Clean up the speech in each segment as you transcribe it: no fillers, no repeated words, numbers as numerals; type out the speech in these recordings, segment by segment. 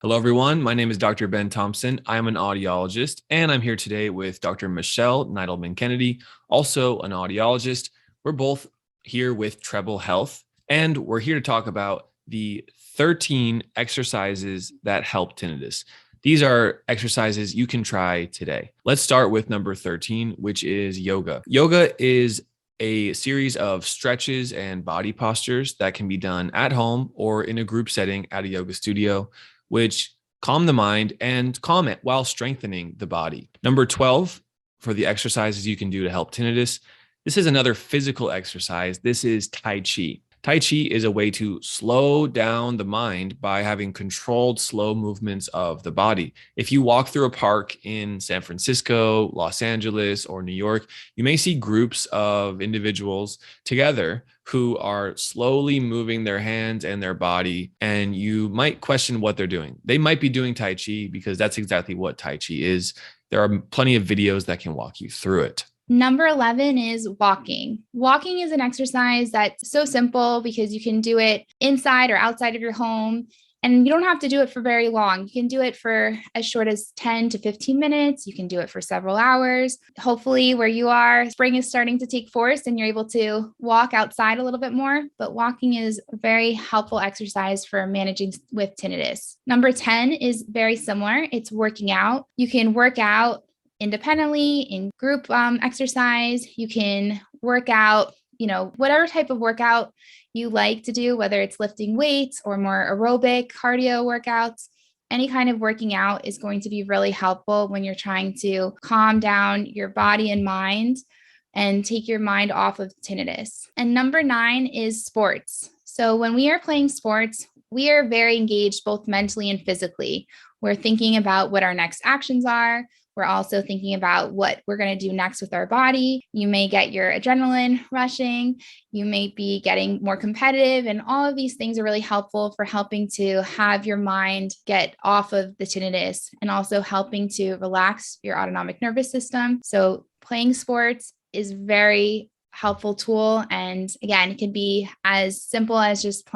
Hello, everyone. My name is Dr. Ben Thompson. I'm an audiologist, and I'm here today with Dr. Michelle Neidelman Kennedy, also an audiologist. We're both here with Treble Health, and we're here to talk about the 13 exercises that help tinnitus. These are exercises you can try today. Let's start with number 13, which is yoga. Yoga is a series of stretches and body postures that can be done at home or in a group setting at a yoga studio, which calm the mind and calm it while strengthening the body. Number 12, for the exercises you can do to help tinnitus, this is another physical exercise. This is Tai Chi. Tai Chi is a way to slow down the mind by having controlled, slow movements of the body. If you walk through a park in San Francisco, Los Angeles, or New York, you may see groups of individuals together who are slowly moving their hands and their body, and you might question what they're doing. They might be doing Tai Chi because that's exactly what Tai Chi is. There are plenty of videos that can walk you through it. Number 11 is walking. Walking is an exercise that's so simple because you can do it inside or outside of your home, and you don't have to do it for very long. You can do it for as short as 10 to 15 minutes. You can do it for several hours. Hopefully, where you are, spring is starting to take force and you're able to walk outside a little bit more. But walking is a very helpful exercise for managing with tinnitus. Number 10 is very similar. It's working out. You can work out independently in group exercise. You can work out, whatever type of workout you like to do, whether it's lifting weights or more aerobic cardio workouts. Any kind of working out is going to be really helpful when you're trying to calm down your body and mind and take your mind off of tinnitus. And number 9 is sports. So when we are playing sports, we are very engaged both mentally and physically. We're thinking about what our next actions are. We're also thinking about what we're going to do next with our body. You may get your adrenaline rushing. You may be getting more competitive. And all of these things are really helpful for helping to have your mind get off of the tinnitus and also helping to relax your autonomic nervous system. So playing sports is very helpful tool. And again, it can be as simple as just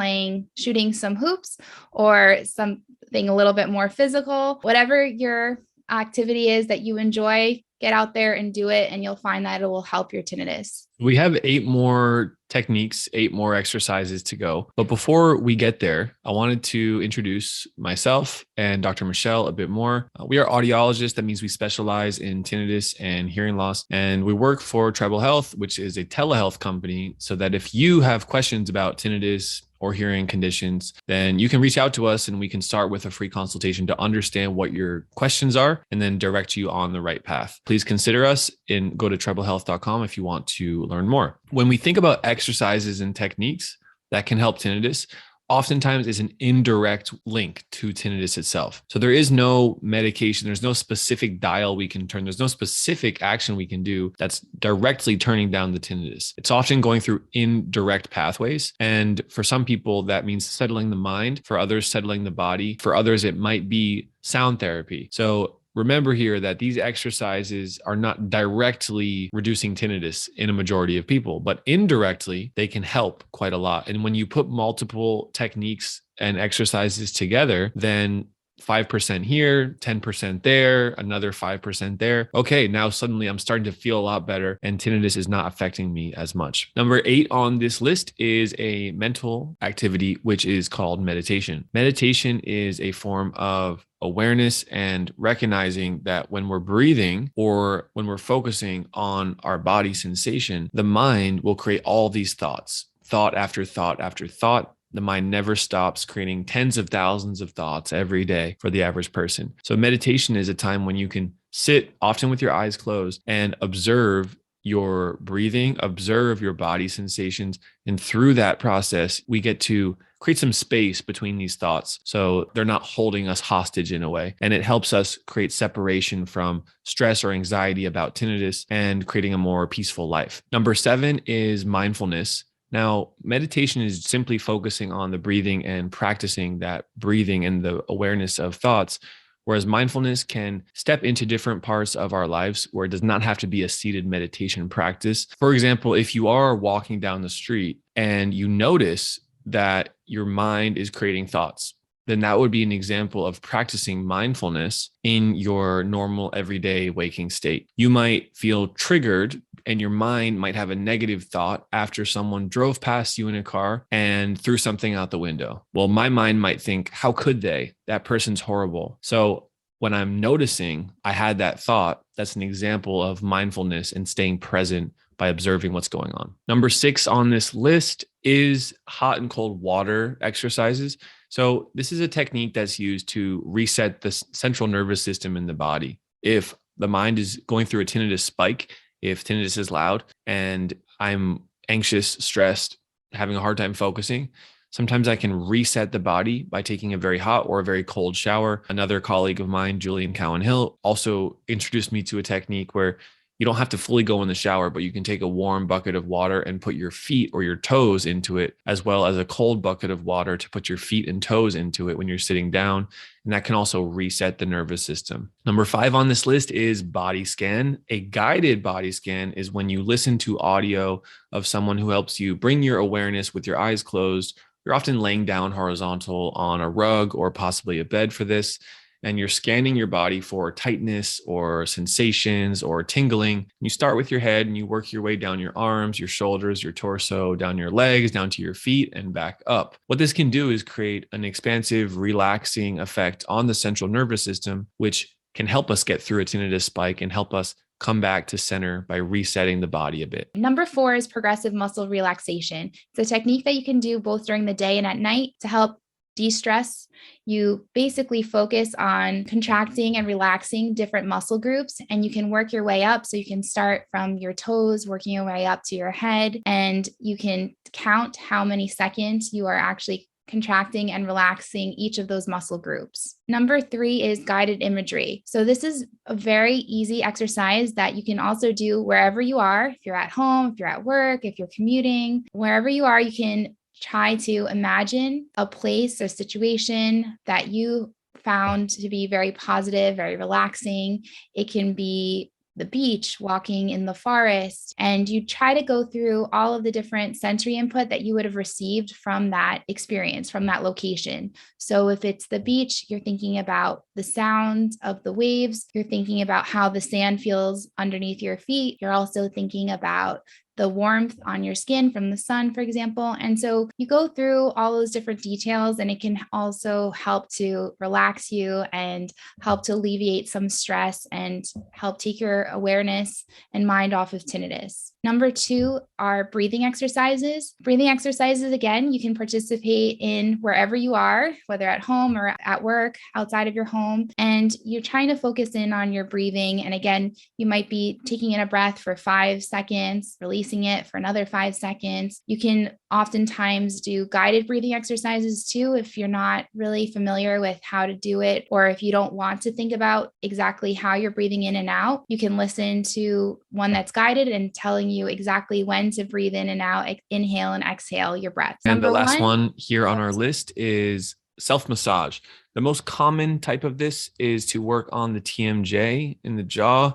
shooting some hoops or something a little bit more physical. Whatever your activity is that you enjoy, get out there and do it, and you'll find that it will help your tinnitus. We have 8 more techniques, 8 more exercises to go. But before we get there, I wanted to introduce myself and Dr. Michelle a bit more. We are audiologists. That means we specialize in tinnitus and hearing loss. And we work for Treble Health, which is a telehealth company, so that if you have questions about tinnitus or hearing conditions, then you can reach out to us and we can start with a free consultation to understand what your questions are and then direct you on the right path. Please consider us and go to treblehealth.com if you want to learn more. When we think about exercises and techniques that can help tinnitus, oftentimes is an indirect link to tinnitus itself. So there is no medication, there's no specific dial we can turn, there's no specific action we can do that's directly turning down the tinnitus. It's often going through indirect pathways. And for some people, that means settling the mind. For others, settling the body. For others, it might be sound therapy. So remember here that these exercises are not directly reducing tinnitus in a majority of people, but indirectly, they can help quite a lot. And when you put multiple techniques and exercises together, then 5% here, 10% there, another 5% there. Okay, now suddenly I'm starting to feel a lot better and tinnitus is not affecting me as much. Number 8 on this list is a mental activity, which is called meditation. Meditation is a form of awareness and recognizing that when we're breathing or when we're focusing on our body sensation, the mind will create all these thoughts, thought after thought after thought. The mind never stops creating tens of thousands of thoughts every day for the average person. So meditation is a time when you can sit often with your eyes closed and observe your breathing, observe your body sensations. And through that process, we get to create some space between these thoughts so they're not holding us hostage in a way. And it helps us create separation from stress or anxiety about tinnitus and creating a more peaceful life. Number 7 is mindfulness. Now, meditation is simply focusing on the breathing and practicing that breathing and the awareness of thoughts, whereas mindfulness can step into different parts of our lives where it does not have to be a seated meditation practice. For example, if you are walking down the street and you notice that your mind is creating thoughts, then that would be an example of practicing mindfulness in your normal everyday waking state. You might feel triggered and your mind might have a negative thought after someone drove past you in a car and threw something out the window. Well, my mind might think, how could they? That person's horrible. So when I'm noticing I had that thought, that's an example of mindfulness and staying present by observing what's going on. Number 6 on this list is hot and cold water exercises. So this is a technique that's used to reset the central nervous system in the body. If the mind is going through a tinnitus spike, if tinnitus is loud and I'm anxious, stressed, having a hard time focusing, sometimes I can reset the body by taking a very hot or a very cold shower. Another colleague of mine, Julian Cowan-Hill, also introduced me to a technique where you don't have to fully go in the shower, but you can take a warm bucket of water and put your feet or your toes into it, as well as a cold bucket of water to put your feet and toes into it when you're sitting down. And that can also reset the nervous system. Number 5 on this list is body scan. A guided body scan is when you listen to audio of someone who helps you bring your awareness with your eyes closed. You're often laying down horizontal on a rug or possibly a bed for this, and you're scanning your body for tightness or sensations or tingling. You start with your head and you work your way down your arms, your shoulders, your torso, down your legs, down to your feet and back up. What this can do is create an expansive, relaxing effect on the central nervous system, which can help us get through a tinnitus spike and help us come back to center by resetting the body a bit. Number 4 is progressive muscle relaxation. It's a technique that you can do both during the day and at night to help de-stress. You basically focus on contracting and relaxing different muscle groups, and you can work your way up. So you can start from your toes, working your way up to your head, and you can count how many seconds you are actually contracting and relaxing each of those muscle groups. Number 3 is guided imagery. So this is a very easy exercise that you can also do wherever you are. If you're at home, if you're at work, if you're commuting, wherever you are, you can try to imagine a place or situation that you found to be very positive, very relaxing. It can be the beach, walking in the forest, and you try to go through all of the different sensory input that you would have received from that experience, from that location. So if it's the beach, you're thinking about the sound of the waves, you're thinking about how the sand feels underneath your feet, you're also thinking about the warmth on your skin from the sun, for example. And so you go through all those different details, and it can also help to relax you and help to alleviate some stress and help take your awareness and mind off of tinnitus. Number 2 are breathing exercises. Breathing exercises, again, you can participate in wherever you are, whether at home or at work, outside of your home, and you're trying to focus in on your breathing. And again, you might be taking in a breath for 5 seconds, releasing it for another 5 seconds. You can oftentimes do guided breathing exercises too, if you're not really familiar with how to do it, or if you don't want to think about exactly how you're breathing in and out. You can listen to one that's guided and telling you exactly when to breathe in and out, inhale and exhale your breath. And the last one here on our list is self-massage. The most common type of this is to work on the TMJ in the jaw,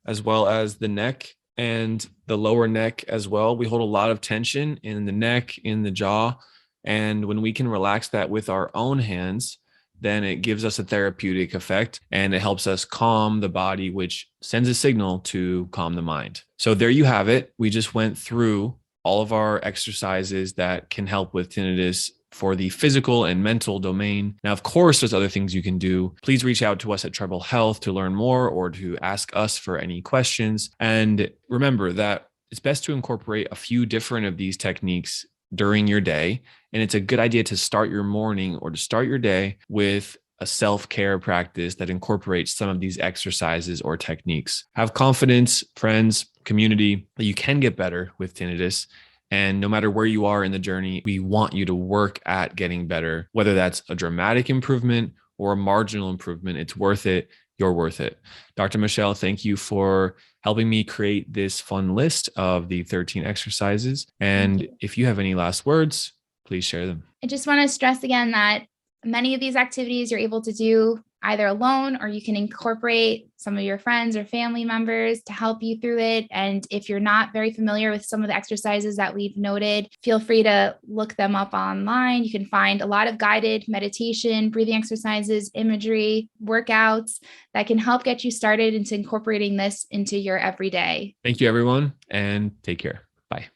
as well as the neck and the lower neck as well. We hold a lot of tension in the neck, in the jaw. And when we can relax that with our own hands, then it gives us a therapeutic effect and it helps us calm the body, which sends a signal to calm the mind. So there you have it. We just went through all of our exercises that can help with tinnitus for the physical and mental domain. Now, of course, there's other things you can do. Please reach out to us at Treble Health to learn more or to ask us for any questions. And remember that it's best to incorporate a few different of these techniques during your day. And it's a good idea to start your morning or to start your day with a self-care practice that incorporates some of these exercises or techniques. Have confidence, friends, community, that you can get better with tinnitus. And no matter where you are in the journey, we want you to work at getting better, whether that's a dramatic improvement or a marginal improvement. It's worth it. You're worth it. Dr. Michelle, thank you for helping me create this fun list of the 13 exercises. And if you have any last words, please share them. I just want to stress again that many of these activities you're able to do either alone, or you can incorporate some of your friends or family members to help you through it. And if you're not very familiar with some of the exercises that we've noted, feel free to look them up online. You can find a lot of guided meditation, breathing exercises, imagery, workouts that can help get you started into incorporating this into your everyday. Thank you, everyone, and take care. Bye.